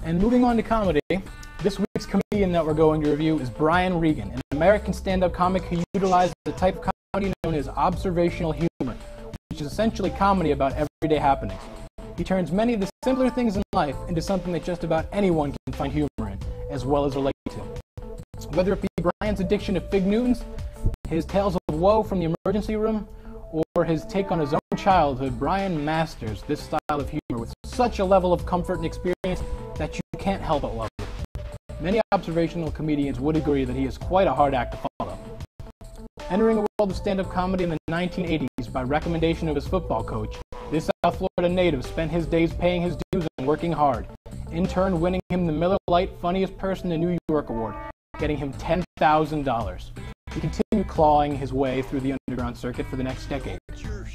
And moving on to comedy, this week's comedian that we're going to review is Brian Regan, an American stand-up comic who utilizes the type of comedy known as observational humor, which is essentially comedy about everyday happenings. He turns many of the simpler things in life into something that just about anyone can find humor in, as well as relate to. Whether it be Brian's addiction to Fig Newtons, his tales of woe from the emergency room, or his take on his own childhood, Brian masters this style of humor with such a level of comfort and experience that you can't help but love it. Many observational comedians would agree that he is quite a hard act to follow. Entering the world of stand-up comedy in the 1980s by recommendation of his football coach, this South Florida native spent his days paying his dues and working hard, in turn winning him the Miller Lite Funniest Person in New York award, getting him $10,000. He continued clawing his way through the underground circuit for the next decade.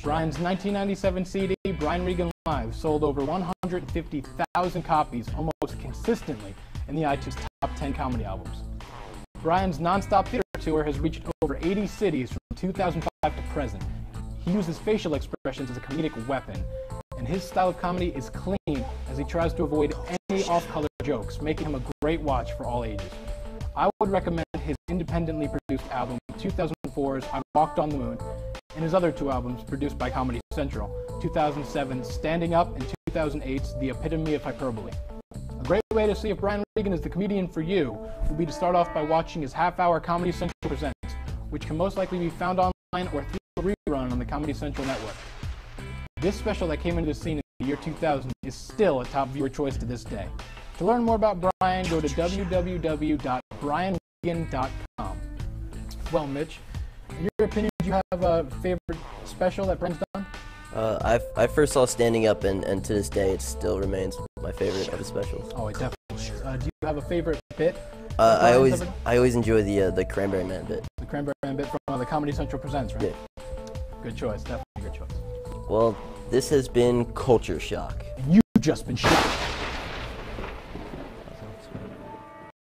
Brian's 1997 CD, Brian Regan Live, sold over 150,000 copies almost consistently in the iTunes Top 10 comedy albums. Brian's non-stop theater tour has reached over 80 cities from 2005 to present. He uses facial expressions as a comedic weapon, and his style of comedy is clean as he tries to avoid any off-color jokes, making him a great watch for all ages. I would recommend his independently produced album, 2004's I Walked on the Moon, and his other two albums produced by Comedy Central, 2007's Standing Up and 2008's The Epitome of Hyperbole. A great way to see if Brian Regan is the comedian for you will be to start off by watching his half-hour Comedy Central Presents, which can most likely be found online or through a rerun on the Comedy Central network. This special that came into the scene in the year 2000 is still a top viewer choice to this day. To learn more about Brian, go to www.brianregan.com. Well, Mitch, in your opinion, do you have a favorite special that Brian's done? I first saw Standing Up, and to this day it still remains my favorite of his specials. Oh, it definitely is. Do you have a favorite bit? I always enjoy the Cranberry Man bit. The Cranberry Man bit from the Comedy Central Presents, right? Yeah. Good choice, definitely a good choice. Well, this has been Culture Shock. And you've just been shocked.